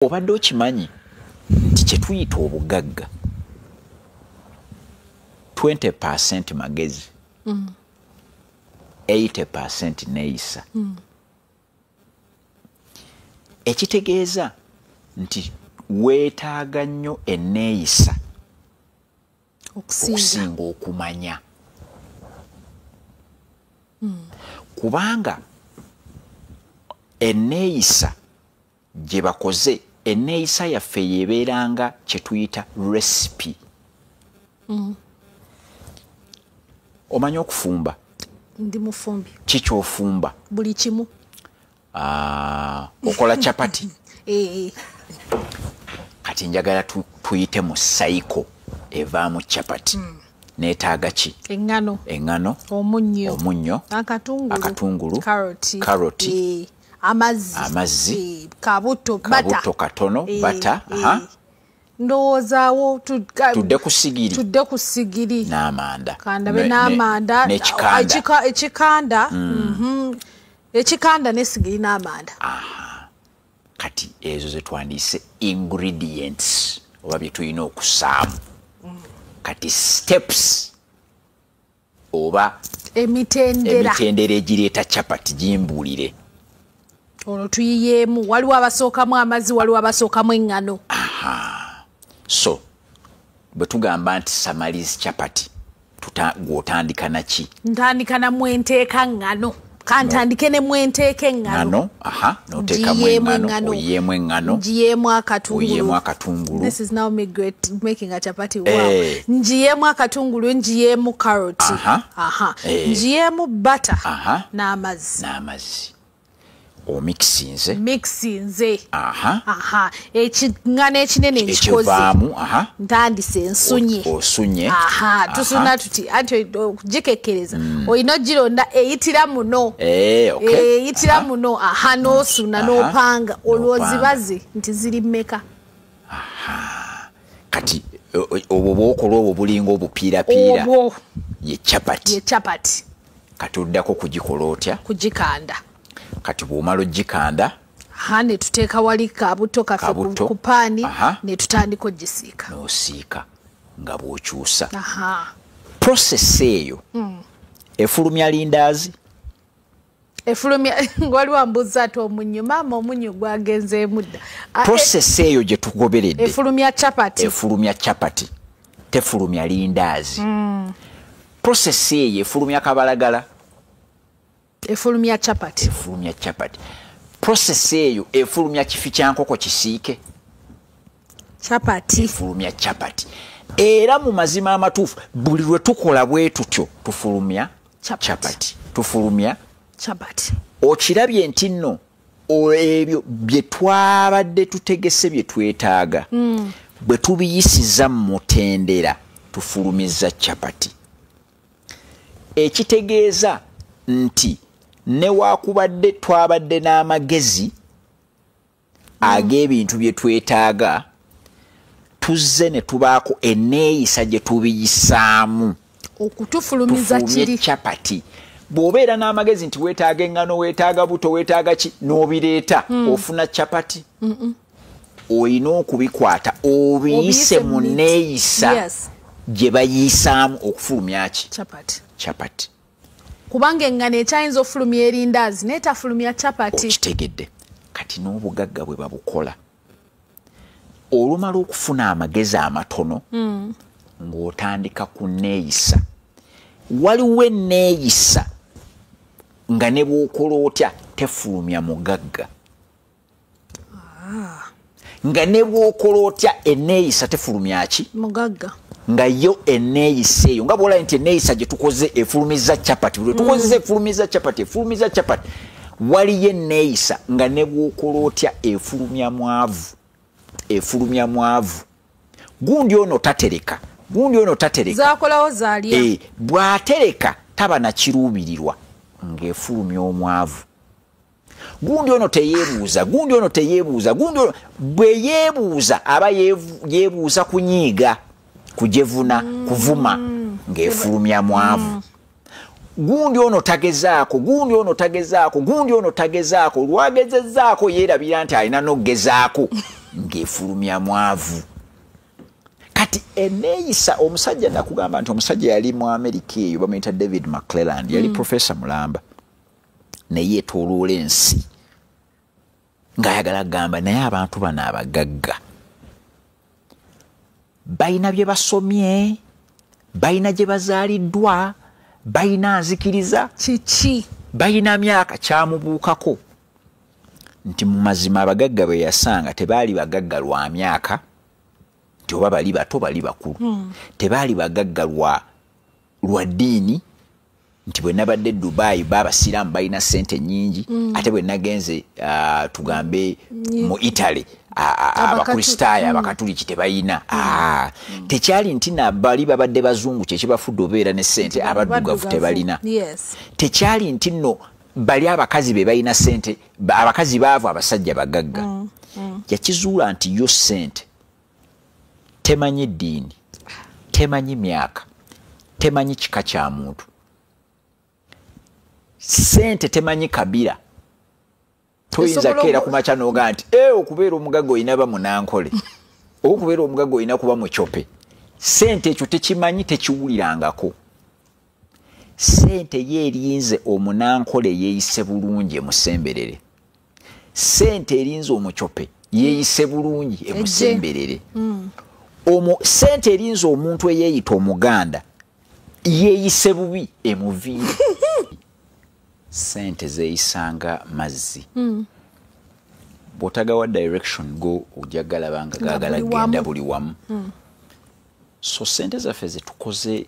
Obadde okimanyi nti kye tuyita obugagga 20% magezi 80% neeyisa. Ekitegeeza nti weetaaga nnyo enneeyisa okusinga okumanya. Kubanga enneeyisa gye bakoze, enneeyisa yaffe yeebeeranga kye tuyita recipe. Omanyi okufumba? Ndi mufumbi. Kiki ofumba? Buli kimu. Okola chapati. Kati njagala tuyite mu cycle evaamu chapati. Neetaaga ki? Engano. Omunnyo. Akatungulu. Karoti. Amazzi. Kabuto katono. Bata. Ndowoozawo tudde ku sigiri n'amanda. Kandabe n'amanda. Ekikanda. Ekikanda n'esigiri n'amanda. Kati ezo ze twandiise ingredients oba bye tulina okusaamu. Kati steps oba emitendera egireeta chapati gimbuulire. Olwo tuyiyeemu, waliwo abasookamu amazzi, waliwo abasookamu engano. So bwe tugamba nti Samali's chapati gw'otandika naki? Ntandika na mwenteeka ngano. Kantandike ne mwenteeka engano. N'oteekamu engano, oyiyeemu engano. Ngiyeemu akatungulu. This is now making a chapati. Wow. Ngiyeemu akatungulu, ngiyeemu karoti. Ngiyeemu butter. N'amazzi. Mixinze. Ekingano ekinene nkikoze. Ntandise ensunye. Tusuna tuti anti okugikekkereza. Olina ogironda eyitira muno. Eyitira muno. N'osuna n'opanga. Olwo zibaze nti ziri mmeka. Kati obwo bw'okola obwo bulinga obupiirapiira. Ye chapati. Kati oddako kugikola otya? Kugikanda. Kati bw'omala ogikanda ne tuteeka wali kabuto kaffe ku paani ne tutandika ogisiika. N'osiika nga bw'okyusa. Process eyo efulumya lindaazi. Waliwo ambuuza ati omunnyo, maama omunnyo gwagenzeemu dda. Process eyo gye tugoberedde efulumya chapati tefulumya lindaazi. Process eyo efulumya kabalagala. Efulumya chapati. Process eyo efulumya kifi kya nkoko kisiike. Efulumya chapati. Era mu mazima amatuufu buli lwe tukola bwe tutyo tufulumya chapati. Okirabye nti nno ebyo bye twabadde tutegese bye twetaaga bwe tubiyisiza mu mutendera tufulumiza chapati. Ekitegeeza nti ne waakubadde twabadde n'amagezi ag'ebintu bye twetaaga, tuzze ne tubaako enneeyisa gye tubiyisaamu okutufulumiza kiri chapati. Bw'obeera n'amagezi nti weetaaga engano, weetaaga buto, weetaaga ki, n'obireeta ofuna chapati. Olina okubikwata obiyise mu nneeyisa gye bayisaamu okufulumya ki? Chapati. Kubanga engano ekyayinza ofulumya erindaazi n'etafulumya chapati. Okitegedde. Kati n'obugagga bwe babukola, olumala okufuna amagezi amatono ng'otandika ku nneeyisa. Waliwo enneeyisa nga ne bw'okola otya tefulumya mugagga. Nga ne bw'okola otya enneeyisa tefulumya ki? Mugagga. Nga yo enneeyisa eyo nga bw'olaba nti enneeyisa gye tukoze efulumiza chapati. Bwe tukozesa efulumiza chapati. Waliyo enneeyisa nga ne bw'okola otya efulumya mwavu. Gundi ono tatereka. Zaakolawo zaalya. Bw'atereka taba na kiruubirirwa ng'efulumya omwavu. Gundi ono teyeebuuza. Gundi ono bwe yeebuuza aba yeebuuza kunyiiga, kujevuna, kuvuma ng'efulumya mwavu. Gundi ono tagezaako. Lwagezezzaako yeerabira nti alina n'ogezaako ng'efulumya mwavu. Kati eneeyisa omusajja nakugamba nti omusajja yali mu Amerika eyo bamuyita David McClelland yali professor mulamba naye yeetooloola ensi ng'ayagala kugamba naye abantu bano abagagga balina bye basomye, balina gye bazaaliddwa, balina nzikiriza kiki, balina myaka kyamubuukako nti mu mazima abagagga bwe yasanga tebaali bagagga lwa myaka nti oba bali bato bali bakulu, tebaali bagagga lwa ddiini nti bwe nabadde Dubai baabasiraamu balina ssente nnyingi, ate bwe nagenze tugambe mu Italy abakristaayo abakatuliki tebalina. Tekyali nti bali babadde bazungu kyekibafudde obeera ne ssente abaddugavu tebalina. Tekyali nti nno bali abakazi be balina ssente, abakazi baavu abasajja bagagga. Yakizuula nti yo ssente temanyi ddiini, temanyi myaka, temanyi kika kya muntu, ssente temanyi kabira. Toyinza keera ku makya n'oga nti okubeera omugagga olina ba munankole okubeera omugagga olina kuba mucope. Ssente ekyo tekimanyi, tekiwulirangako. Ssente ye erinze omunankole yeeyise bulungi emusemberere, ssente erinze omucope yeeyise bulungi emusemberere. Ssente erinze omuntu eyeeyita omuganda yeeyise bubi emuviire. Ssente zeeyisanga mazzi. Bw'otagawa direction go ojja galaba nga gaagala genda buli wamu. So ssente zaffe ze tukoze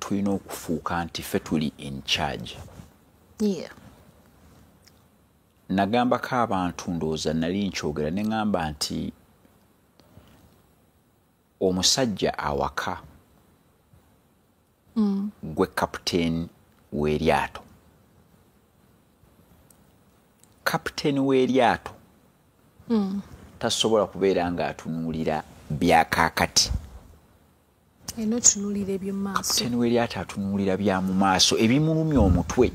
tulina okufuuka nti ffe tuli in charge. Nagambako abantu ndowooza nali nkyogera ne ŋŋamba nti omusajja awaka gwe kapiteeni w'eryato. Kapiteeni w'eryato tasobola kubeera ng'atunuulira byakaakati. Kapiteeni w'eryato atunuulira bya mu maaso ebimulumya omutwe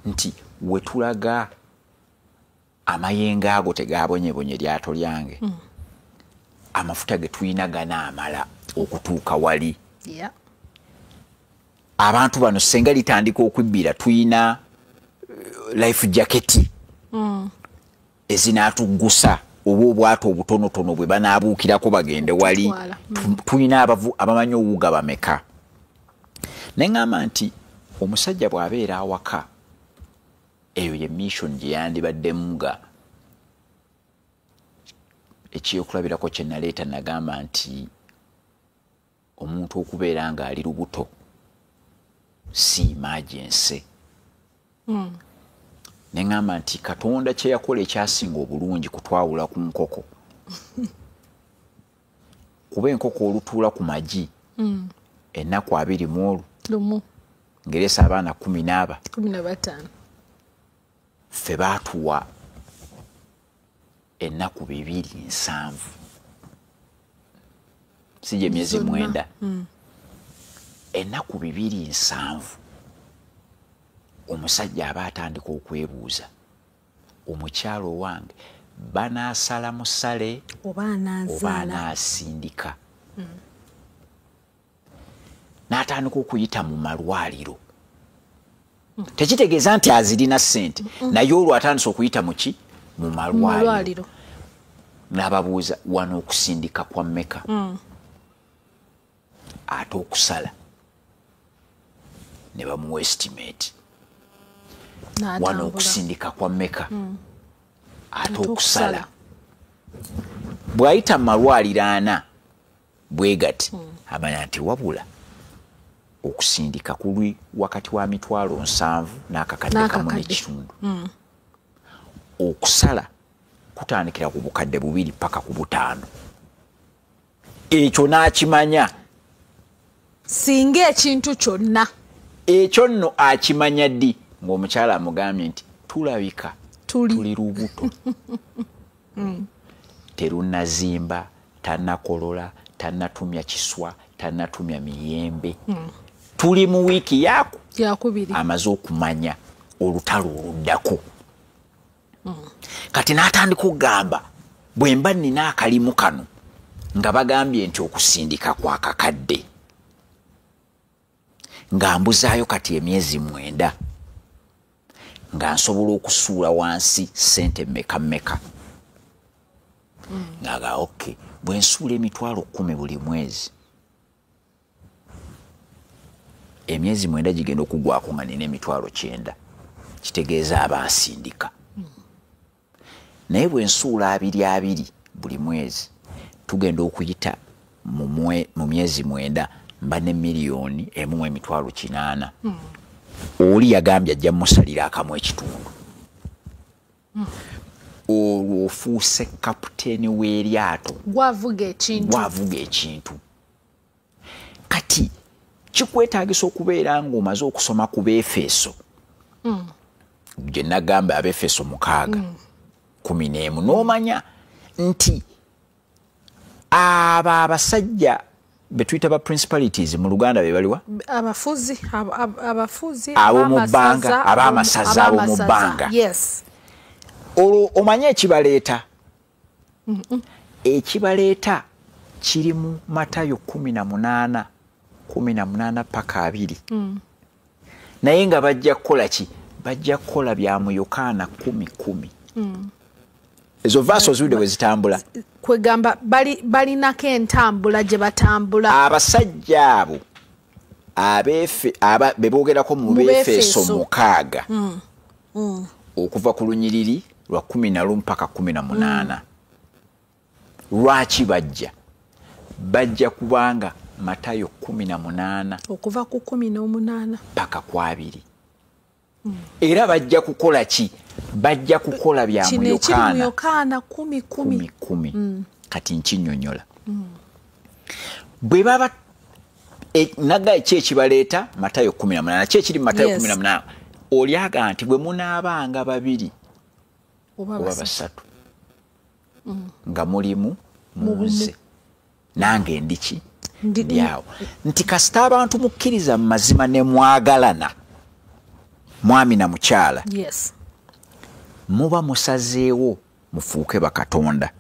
nti we tulaga amayengo ago tegaabonyebonye eryato lyange, amafuta ge tulina ganaamala okutuuka wali. Abantu bano senga litandika okwibbira tulina life jacket ezinaatuggusa oba obwato obutonotono bwe banaabuukirako bagende wali. Tulina abamanyi owuga bameka. Ne ŋŋamba nti omusajja bw'abeera awaka eyo ye mission gye yandibaddemu nga ekyokulabirako kye naleeta nagamba nti omuntu okubeera ng'ali lubuto si emergency. Ne ŋŋamba nti Katonda kye yakola ekyasinga obulungi kutwawula ku nkoko. Kuba enkoko olutuula ku magi ennaku 20 ngereesa abaana 15 ffe baatuwa ennaku 270 si gye myezi 9. Ennaku 270 omusajja aba atandika okwebuuza omukyalo owange banaasala musale oba anaasindika. N'atandika okuyita mu malwaliro. Tekitegeeza nti azirina ssente naye olwo atandise okuyita muki mu malwaliro. N'ababuuza wano okusindika kwa mmeka, ate okusala ne bamuwa estimate. Wano okusindika kwa mmeka, ate okusala. Bw'ayita mu malwaliro 4 bwe gati amanya nti wabula okusindika kuli wakati wa mitwalo 7 n'akakadde kamu n'ekitundu. Okusala kutandikira ku bukadde 2 paka ku 5. Ekyo n'akimanya. Singa ekintu kyonna ekyo nno akimanya ddi ng'omukyala amugambye nti tulabika tuli lubuto. Terunazimba, tannakolola, tannatumya kiswa, tannatumya miyembe. Tuli mu wiiki yakubiri amaze okumanya olutalo oluddako. Kati n'atandika okugamba bwe mba nina akalimu kano nga bagambye nti okusindika kwa kakadde nga mbuzaayo kati emyezi 9 nga nsobola okusuula wansi sente mmeka nga okay bwe nsuula emitwalo 10 buli mwezi emyezi 9 gigenda okugwako nga nina emitwalo 9 kitegeeza abasindika naye bwe nsuula 2 buli mwezi tugenda okuyita mu myezi 9 mba ne miliyoni 1.8 oli yagambye ajja musalira akamu ekitundu olwo ofuuse kapiteeni w'eryato gwavuga ekintu kati kikwetaagisa okubeera ng'omaze okusoma ku Befeso gye nagamba Abefeso 6:11 n'omanya nti abasajja betuyita ba principalities mu Luganda be baliwa abafuzi abo mu bbanga ab'amasaza abo mu bbanga yes olwo omanye ekibaleeta ekibaleeta kiri mu Matayo 18 paka 2 naye nga bajja kukola ki bajja kukola bya mu Yokaana 10:10 ezo vaso zide wezitambula kwegamba balinako entambula gye batambula abasajja abo bebogerako mu Befeso 6 okuva ku lunyiriri lwa 11 mpaka 18 lwaki bajja kubanga Matayo 18 okuva ku 18 paka kwa 2 era bajja kukola ki bajja kukola bya mu Yokaana 10:10 kati nkinyonyola bwe baba naga ekibaleeta Matayo 18 kyekiri Matayo 18 olyaga nti bwe munaabanga 2 oba 3 nga mulimu muze nange ndiki ndyawo nti kasita abantu mukkiriza mu mazima ne mwagalana mwami na mukyala yes muba musazeewo mufuuke bakatonda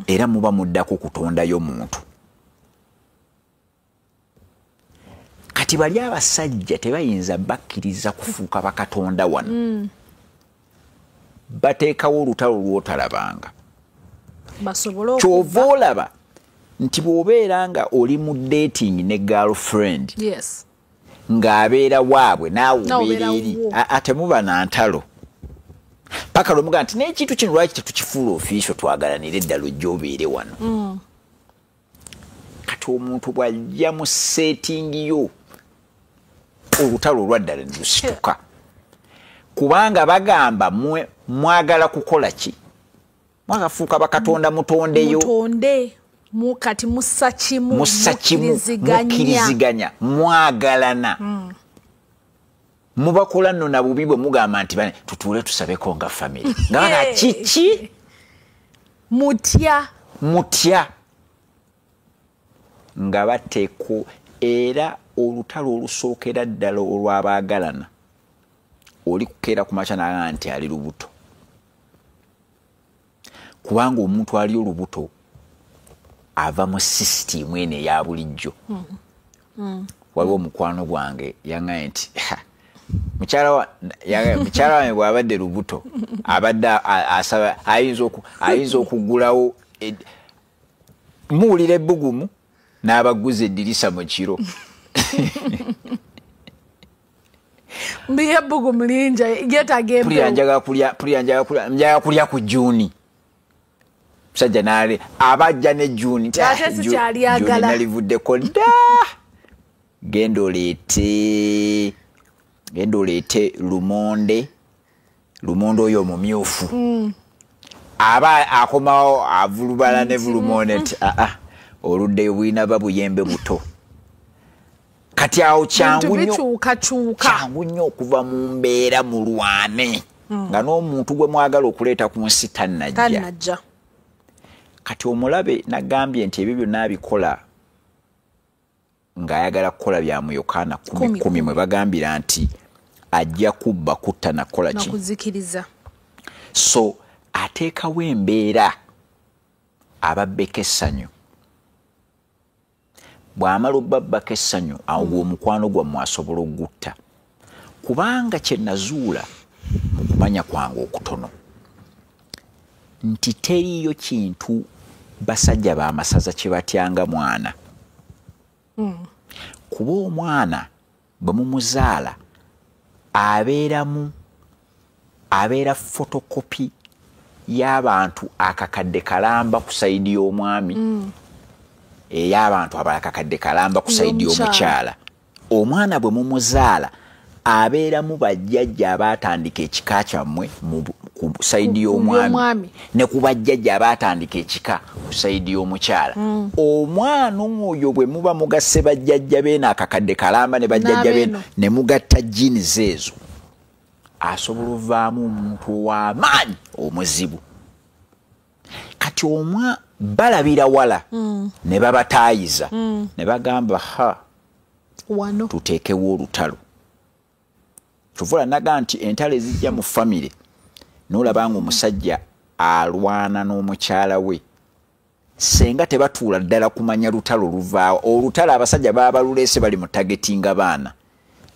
era muba muddako kutondayo muntu kati bali abasajja tebayinza bakkiriza kufuuka bakatonda wano bateekawo olutalo lwotalabanga kyova olaba nti bw'obeera nga oli mu dating ne girlfriend yes ng'abeera waabwe naawe obeera eri ate muba na ntalo paka lwomuga nti n'ekintu kino lwaki tetukifuula ofiisho twagalanire eddala ojja obeere wano kati omuntu bw'ajja mu settingi yo olutalo olwaddala ne lusituka kubanga bagamba mwagala kukola ki mwagafuuka bakatonda mutondeyo kati mussa kimu mukkiriziganya mwagalana mubakola nno na bubi bwe mugamba nti bane tutuule tusabeko nga family nga baga kiki mutya nga bateeko era olutalo olusookera ddala olw'abaagalana oli kukeera ku makya naga nti ali lubuto kubanga omuntu ali olubuto ava mu system ene ya bulijjo waliwo omukwano gwange yangaye nti mukyala wange bw'abadde lubuto abadde asaba ayinza okugulawo muwulira ebbugumu n'abaguza eddirisa mu kiro mbiye bugumu linja yetagembe njagala kulya ku Juni musajja nale abajja ne Juni nalivuddeko dda genda oleete lumonde oyo omumyufu aba akomawo avulubala ne lumonde nti oluddeyo bwina babuyembe buto kati awo kyangu nnyo okuva mu mbeera mulwane nga n'omuntu gwe mwagala okuleeta ku nsi tannajja kati omulabe nagambye nti ebyo byonna abikola ng'ayagala kukola bya mu Yokaana 10:10 mwe bagambira nti ajja kubba kutta nakola ki nakuzikiriza so ateekawo embeera ababbeko essanyu bw'amala obbabbako essanyu awo omukwano gwammwe asobola okugutta kubanga kye nazuula mu kumanya kwange okutono nti teriyo kintu basajja b'amasaza kye batyanga mwana kuba omwana bwe mumuzaala abeera fotokopi y'abantu akakadde kalamba ku sayidi y'omwami ey'abantu abakakadde kalamba ku sayidi y'omukyala omwana bwe mumuzaala abeeramu bajjajja abaatandika ekika kyammwe ku sayidi y'omwami ne ku bajjajja abaatandika ekika ku sayidi y'omukyala omwana oyo bwe muba mugasse bajjajja beena akakadde kalamba ne bajjajja beena ne mugatta jinizi ezo asobola ovaamu omuntu ow'amaanyi omuzibu kati balabira wala ne babataayiza ne bagamba wano tuteekewo olutalo kyovula naga nti entalo ezijja mu famire n'olabanga omusajja alwana n'omukyala we senga tebatuula ddala kumanya lutalo luvaawo olutalo abasajja baba baluleese bali mu tagetinga baana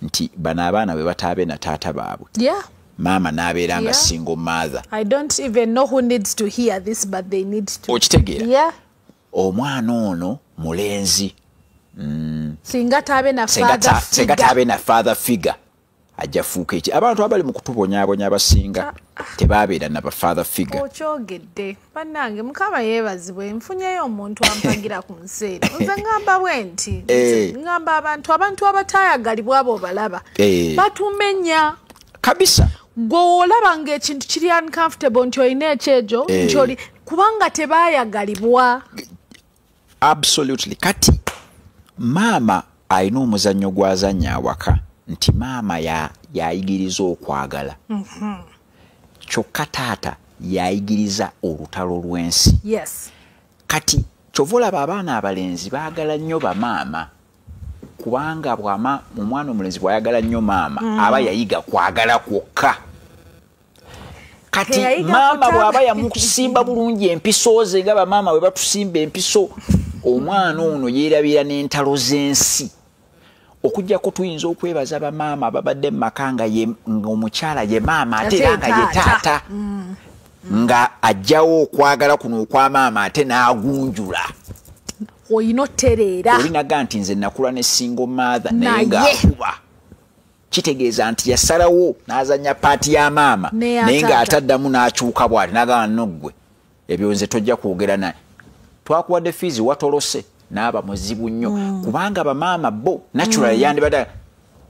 nti bano abaana bwe bataabe na taata baabwe maama n'abeera nga single mother. I don't even know who needs to hear this but they need to. Okitegeera omwana ono mulenzi singa taabe na father figure ajja fuuka eki abantu abali mu kutubonyaabonya abasinga tebabeera na ba father figure. Okyogedde bannange mukama yeebazibwe nfunyeyo omuntu ampagira ku nsi nze ngamba bwe nti ngamba abantu abataayagalibwa abo balaba batumenya kabisa gw'olaba ng'ekintu kiri uncomfortable nti olina ekyejo nti oli kubanga tebaayagalibwa. Absolutely. Kati maama alina omuzannyo gw'azannya awaka nti maama yayigiriza okwagala kyokka taata yayigiriza olutalo lw'ensi. Kati kyova olaba abaana abalenzi baagala nnyo bamaama kubanga omwana omulenzi bw'ayagala nnyo maama aba yayiga kwagala kwokka. Kati maama bw'aba yamukusimba bulungi empiso ze nga bamaama bwe batusimba empiso omwana ono yeerabira n'entalo z'ensi. Okujjako tuyinza okwebaza bamaama ababadde mu maka nga omukyala ye maama ate era nga ye taata nga ajjawo okwagala kuno okwamaama ate n'agunjula. Oyina otereera olinaga nti nze nakula ne single mother naye ng'akuba kitegeeza nti yasalawo n'azanya paati ya maama naye ng'ataddamu n'akyuka bw'ati n'agamba noggwe ebyo nze tojja kwogera naye twakuwadde fiizi watolose n'aba muzibu nnyo kubanga bamaama bo natural yandibadde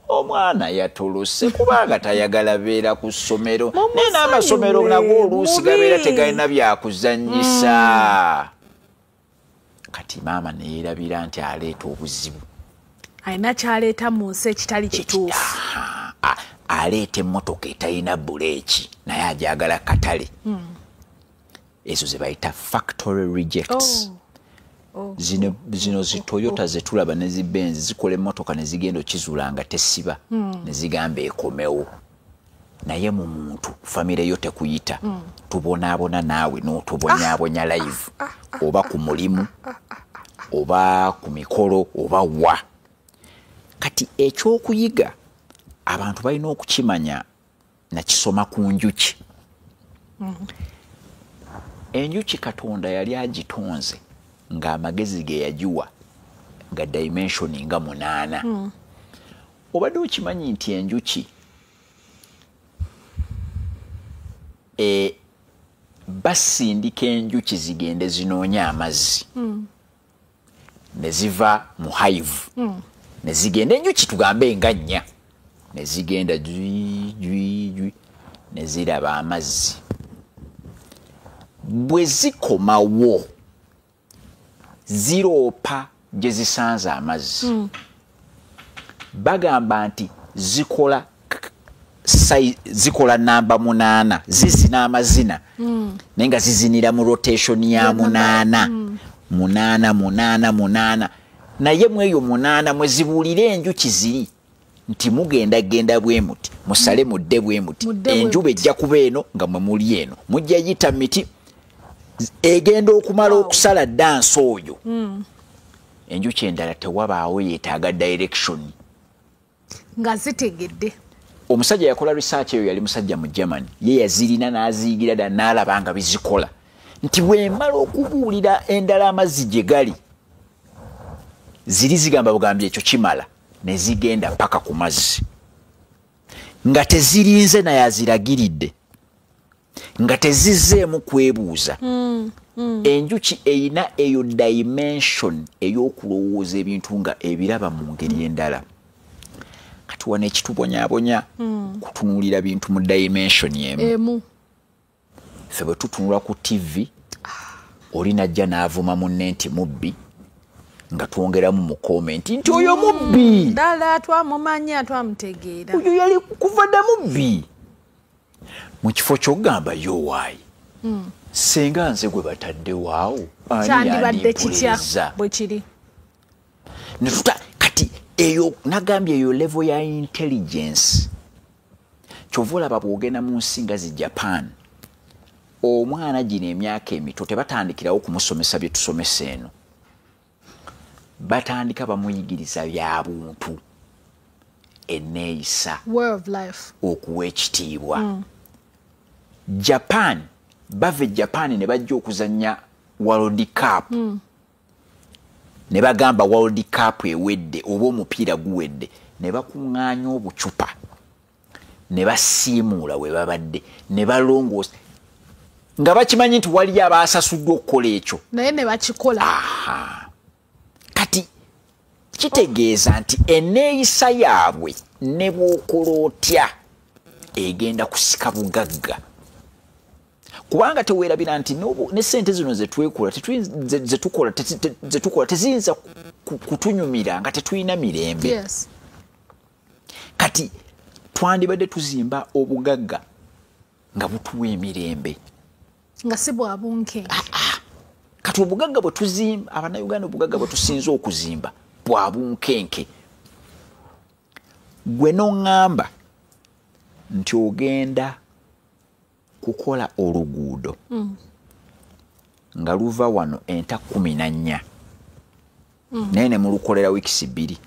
omwana yatolose kubanga tayagala beera ku ssomero naye n'amasomero nago oluusi gabeera tegalina byakuzannyisa. Kati maama neerabira nti aleeta obuzibu alina kyaleeta mu nsi ekitali kituufu. Aleeta emmotoka etalina buleeki naye ajagala katale. Ezo ze bayita factory rejects. Zino zi Toyota ze tulaba ne zi Benz zikola emmotoka ne zigenda okizuula nga tesiba ne zigamba ekomewo naye mu muntu famire yo tekuyita tubonaabona naawe n'otubonyaabonya live oba ku mulimu oba ku mikolo oba wa. Kati ekyokuyiga abantu balina okukimanya nakisoma ku njuki. Enjuki Katonda yali agitonze ng'amagezi ge yagiwa nga dimension nga 8. Obadde okimanyi nti enjuki basindika enjuki zigende zinoonya amazzi ne ziva mu hive ne zigenda enjuki tugambe nga 4 ne zigenda jwi ne ziraba amazzi bwe zikomawo ziroopa gye zisanze amazzi bagamba nti zikola namba 8 zizina amazina naye nga zizinira mu rotation ya 8 naye mweyo 8 mwe zibuulira enjuki ziri nti mugenda bwe muti musale mudde bwe muti enjuba ejja kuba eno nga mwe muli eno mujja yita miti egenda okumala okusala dance oyo enjuki endala tewabaawo yeetaaga direction nga zitegedde. Omusajja yakola research eyo yali musajja mu Germany ye yazirina n'aziyigira ddala n'alaba nga bizikola nti bwemala okubuulira endala amazzi gye gali ziri zigamba bugambye ekyo kimala ne zigenda paka ku mazzi nga tezirinze naye aziragiridde nga tezizzeemu kwebuuza. Enjuki eyina eyo dimension ey'okulowooza ebintu nga ebiraba mu ngeri endala. Kati wane ekitubonyaabonya kutunuulira bintu mu dimension emu. Ffe bwe tutunula ku TV oli najja n'avuma munne nti mubbi nga twongeramu mu komenti nti oyo mubbi. Ddala twamumanya twamutegeera. Oyo yali kuva dda mubbi. Mu kifo ky'okugamba yowaayi. Senga nze gwe batadde waawo. Kyandibadde kitya bwe kiri. Kati eyo nagambye eyo level ya intelligence. Kyova olaba bw'ogenda mu nsi nga zi Japan. Omwana gino emyaka emito tebatandikirawo kumusomesa bye tusomesa eno. Batandika bamuyigiriza bya buntu. Enneeyisa. Way of life. Okuwa ekitiibwa. Japan bave Japan ne bajja okuzannya World Cup. Ne bagamba World Cup ewedde oba omupiira guwedde ne bakuŋŋaanya obucupa ne basiimuula we babadde ne balongoosa nga bakimanyi nti wali abaasasuddwa okukola ekyo naye ne bakikola. Kati kitegeeza nti enneeyisa yaabwe ne bw'okola otya egenda kusika bugagga. Kubanga teweerabira nti ne ssente zino zetukola teziyinza kutunyumira nga tetulina mirembe. Yes. Kati twandibadde tuzimba obugagga nga butuwa emirembe. Nga si bwa bunkenke. Kati obugagga bwe tuzimba Abannayuganda obugagga bwe tusinza okuzimba bwa bunkenke. Gwe n'oŋŋamba nti ogenda kukola oluguudo nga luva wano enta 14 naye ne mulukolera wiikisi 2.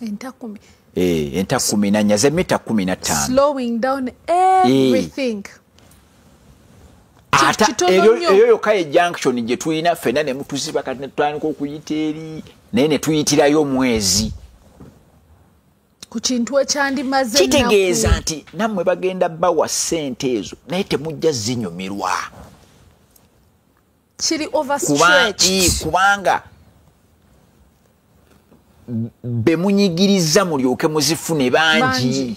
Enta 10. Enta 14 ze mita 15. Slowing down everything. Ata eyo yokka junction gye tulina ffenna ne mutuziba kati ne tutandika okuyita eri naye ne tuyitirayo omwezi. Ku kintu ekyandimaze kitegeeza nti nammwe bagenda bawa ssente ezo naye temujja zinyumirwa. Kiri overstretched. Kubanga be munyigiriza mulyoke muzifune bangi.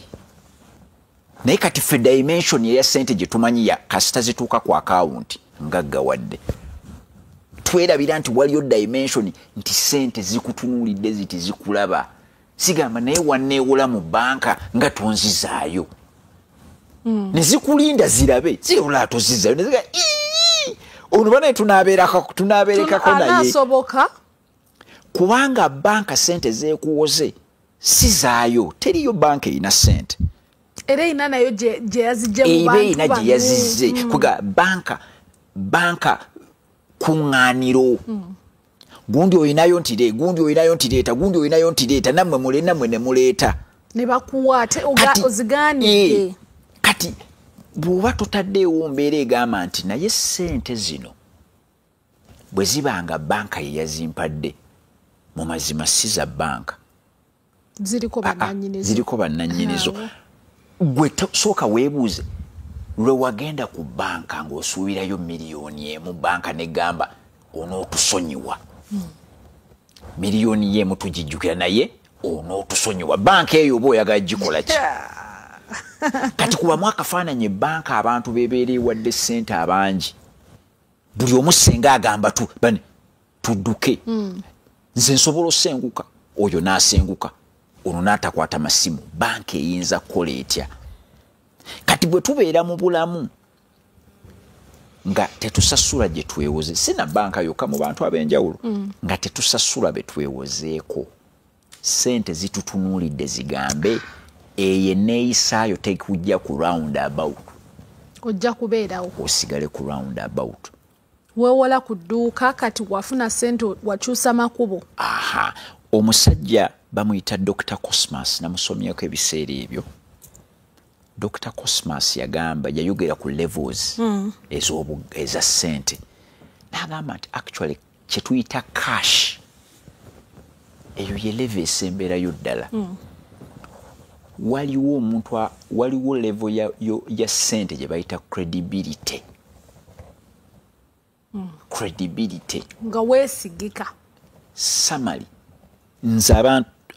Naye kati ffe dimension ya ssente gye tumanyi ya kasita zituuka ku akawunti ngaggawadde. Twerabira nti waliyo dimension nti ssente zikutunuulidde ziti zikulaba. Sigamba naye wanneewola mu banka nga tonzizaayo. Ne zikulinda zirabe zirula tozizaayo ne ziga ono banaye tunaaberekako naye. Anasoboka. Kubanga banka ssente zeekuwoze si zaayo. Teriyo banka erina ssente. Era erina nayo gye yazijje mu bantu. Erina gye yazizze. Kuga banka kuŋŋaaniro. Gundi oyinayo ntire, gundi oyinayo ntireeta, gundi oyinayo ntireeta, nammwe mulenamwe ne muleeta. Ne bakuwa ozigaanidde. Kati bw'oba totaddeewo mbeera egamba nti naye ssente zino bwe zibanga banka ye yazimpadde mu mazima si za banka. Ziriko bannannyinizo. Gwe sooka weebuuze lwe wagenda ku banka ng'osuubirayo miliyoni emu banka negamba onootusonyiwa. Miliyoni y'emu tugijjukira naye onootusonyiwa. Banka eyo oba oyagala gikola ki? Kati kubamu akafaananyi banka abantu beebeera ewadde ssente abangi. Buli omu senga agamba tudduke. Nze nsobola osenguka. Oyo n'asenguka. Ono n'atakwata masimu. Banka eyinza kukola etya? Kati bwe tubeera mu bulamu nga tetusasula gye twewoze, sina banka yokka mu bantu ab'enjawulo, nga tetusasula be twewozeeko, ssente zitutunuulidde zigambe eyo enneeyisaayo tekujja ku round about. Ojja kubeerawo. Osigale ku round about. weewola ku dduuka kati wafuna ssente wakyusa makubo. Aha, omusajja bamuyita Dr. Cosmas namusomyeko ebiseera ebyo. Dr. Cosmas yagamba yayogera ku levels eza ssente. N'agamba nti actually kye tuyita cash eyo ye level esemberayo ddala. Waliwo level ya ssente gye bayita credibility. Credibility nga weesigika. Summary nze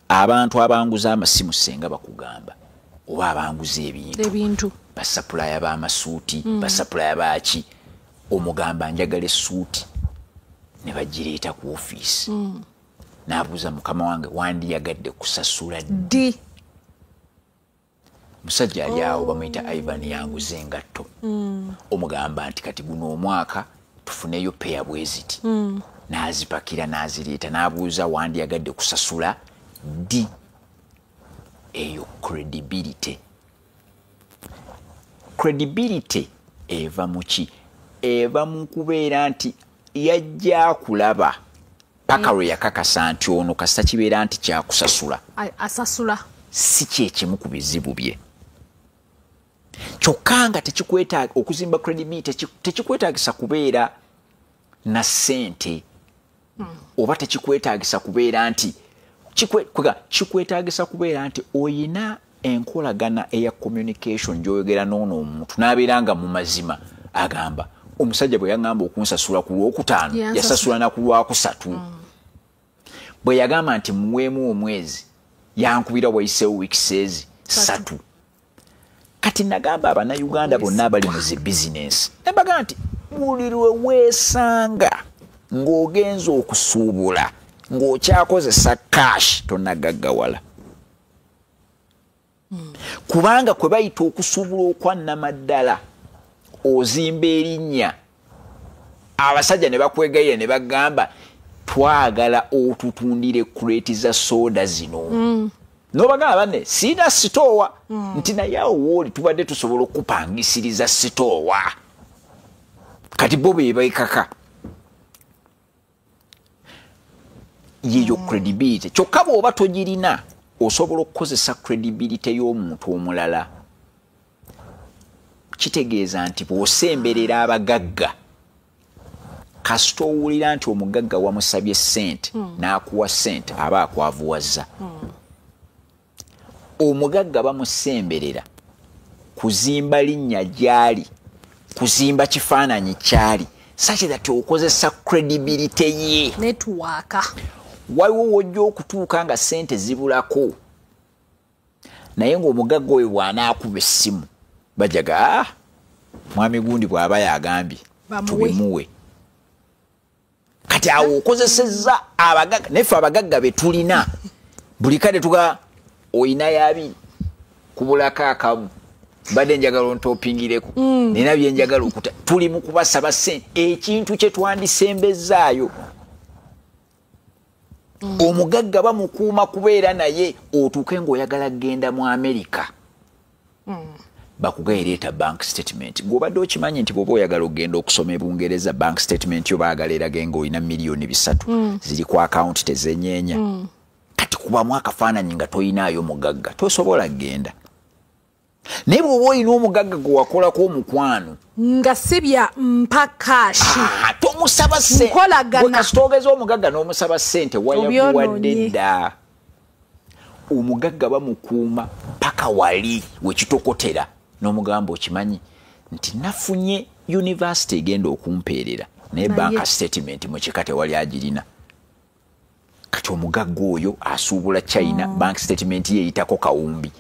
abantu abanguza amasimu senga bakugamba oba abanguza ebintu basapulaya b'amasuuti basapulaya baki omugamba njagala essuuti ne bagireeta ku ofiisi n'abuuza mukama wange wandiyagadde kusasula ddi. Musajja ali awo bamuyita Ivan yanguza engatto omugamba nti kati guno omwaka tufuneyo peya bweziti n'azipakira n'azireeta n'abuuza wandiyagadde kusasula ddi. Eyo credibility. Credibility eva muki? Eva mu kubeera nti yajja kulaba paka lwe yakakasa nti ono kasita kibeera nti kyakusasula asasula si kyekimu ku bizibu bye. Kyokka nga tekikwetaaga okuzimba credibility tekikwetaagisa kubeera na ssente oba tekikwetaagisa kubeera nti kikwetaagisa kubeera nti oyina enkolagana eya communication gy'oyogera n'ono omuntu n'abeera nga mu mazima agamba omusajja bwe yaŋŋamba okunsasula ku Lwokutaano yasasula na ku Lwakusatu. Bwe yagamba nti muweemu omwezi yankubira wayiseewo wiikisi ezi 3. Kati nagamba Abannayuganda bonna abali mu zi bizinensi ne bagamba nti buli lwe weesanga ng'ogenza okusuubula ng'okyakozesa cash tonnagaggawala. Kubanga kwe bayita okusuubula okwannamaddala ozimba erinnya abasajja ne bakwegayira ne bagamba twagala otutundire kreti za soda zino. N'obagamba banne siina sitoowa nti naye awo wooli tubadde tusobola okupangisiriza sitoowa kati bo be bayikaka. Yiyo credibility. Kyokka bw'oba togirina osobola okukozesa credibility y'omuntu omulala. Kitegeeza nti bw'osemberera abagagga kasita owulira nti omugagga wamusabye ssente n'akuwa ssente aba akwavuwazza. Omugagga bamusemberera kuzimba linnya gyali kuzimba kifaananyi kyali such that okozesa credibility ye network. Waliwo wojja okutuuka nga ssente zibulako naye ng'omugagga oyo bw'anaakuba essimu bajaga mwami gundi bw'aba yagambye tubimuwe. Kati awo okozesezza abagagga neffe abagagga be tulina buli kale tuga oyina yabi kubulako akamu badde njagala ontopingireko nina bye njagala okuta tuli mu kubasaba ssente ekintu kye twandisembezaayo. Omugagga bamukuuma kubeera naye otuuke ng'oyagala kgenda mu Amerika bakugayireeta bank statement. Gw'obadde okimanyi nti bw'oba oyagala okgenda okusoma Bungereza bank statement yo baagala erage ng'olina milioni 3 ziri ku akawunti tezenyeenya. Kati kubamu akafaananyi nga toyinaayo mugagga tosobola kgenda. Naye bw'oba olina omugagga gwe wakolako omukwano nga sibya mpakashi tomusaba ssente gwe kasita ogeza omugagga n'omusaba ssente wayaguwadde dda. Omugagga bamukuuma paka wali wekitokotera n'omugamba okimanyi nti nafunye university egenda okumpeerera naye bank statement mu kika tewali agirina. Kati omugagga oyo asuubula China bank statement ye eyitako kawumbi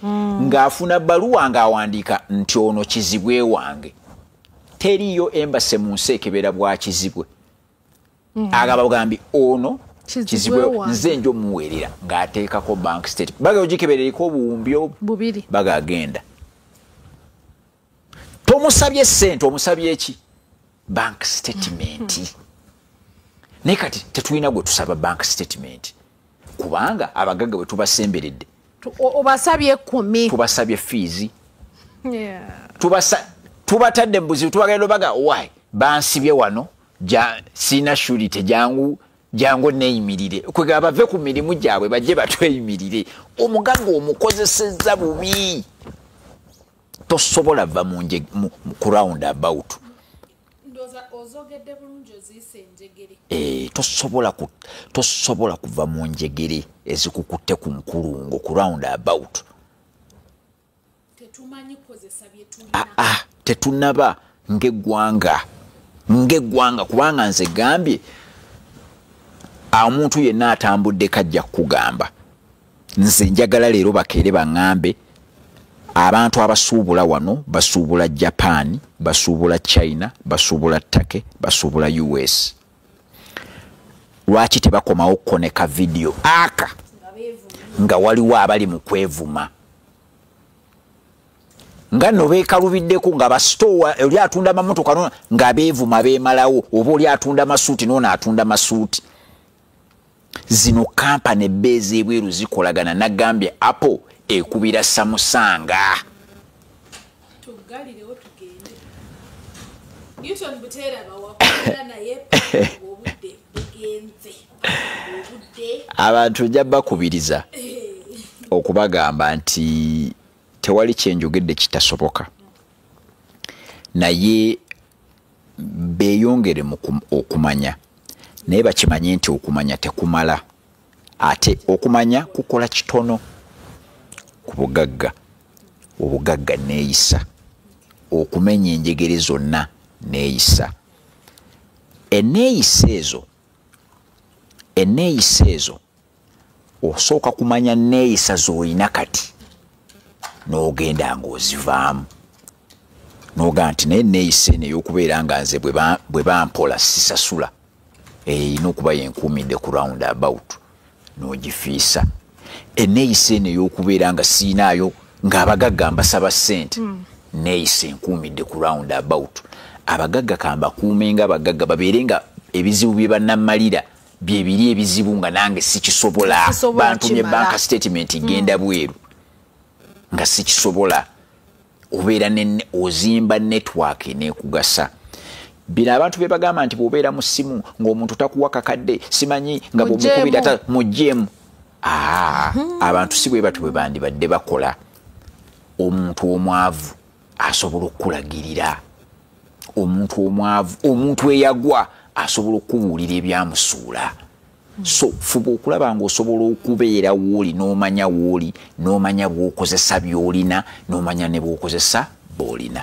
ng'afuna bbaluwa ng'awandiika nti ono kizibwe wange. Teriyo embase mu nsi ekebera bwa kizibwe. Agaba bugambi ono kizibwe nze njo muweerera ng'ateekako bank statement. Baga ogikeberereko obuwumbi bubiri baga agenda. Tomusabye ssente omusabye eki? Bank statement. Naye kati tetulina gwe tusaba bank statement kubanga abagagga bwe tubasemberedde obasabye 10 tubasabye fees tubatadde mbuzi tubagenda baga why bansibye wano sina surity jangu neyimirire kwegaba bave ku mirimu gyabwe bajje batweyimirire omugagga omukozesezza bubi tosobola va munje ku round about ndoza ozogedde bulungi ozise njegere tosobola kuva mu njegere ezikukutte ku nkulungo ku round about tetumanyi kozesa byetuna tetunaba ng'eggwanga kubanga nze gambye omuntu yenna atambudde kajja kugamba nze njagala leero bakeere baŋŋambe abantu abasuubula wano basuubula Japan basuubula China basuubula Turkey basuubula US lwaki tebakomawo koneka video aka nga waliwo abali mu kwevuma nga no beekalubiddeku nga basitowa oli atunda mamotoka nona nga beevuma beemalawo oba oli atunda masuuti nona atunda masuuti zino kampani ebbeezi ebweru zikolagana nagambye Apple ekubira Samusanga tugalirewo tugende Newton Butera bawakola naye obudde bugenze obudde abantu jabba kubiriza okubagamba nti tewali kyenjogedde kitasoboka naye beeyongere mu okumanya naye bakimanye nti okumanya tekumala ate okumanya kukola kitono ku bugagga obugagga neeyisa okumenya enjegere zonna neeyisa enneeyisa ezo osooka kumanya neeyisa z'olina kati n'ogenda ng'ozivaamu n'ogaa nti naye neeyisa eno ey'okubeera nga nze bwe bampola sisasula n'okuba yenkuumidde ku round about n'ogifiisa enneeyisa eno ey'okubeera nga siinaayo ng'abagagga mbasaba ssente neeyisa enkuumidde ku round about abagagga kambakuumenga abagagga babeere nga ebizibu bye bannammalira byebiri ebizibu nga nange sikisobola bantumye banka statement genda bweru nga sikisobola obeera ozimba network nekugasa bino abantu be bagamba nti bw'obeera mu ssimu ng'omuntu takuwa kakadde simanyi nga bw'omukubira mujjeemu abantu si bwe batyo bwe bandibadde bakola omuntu omwavu asobola okukulagirira omuntu omwavu omuntu eyagwa asobola okubuulira ebyamusuula so fuba okulaba ng'osobola okubeera wooli n'omanya wooli n'omanya bw'okozesa by'olina n'omanya ne bw'okozesa b'olina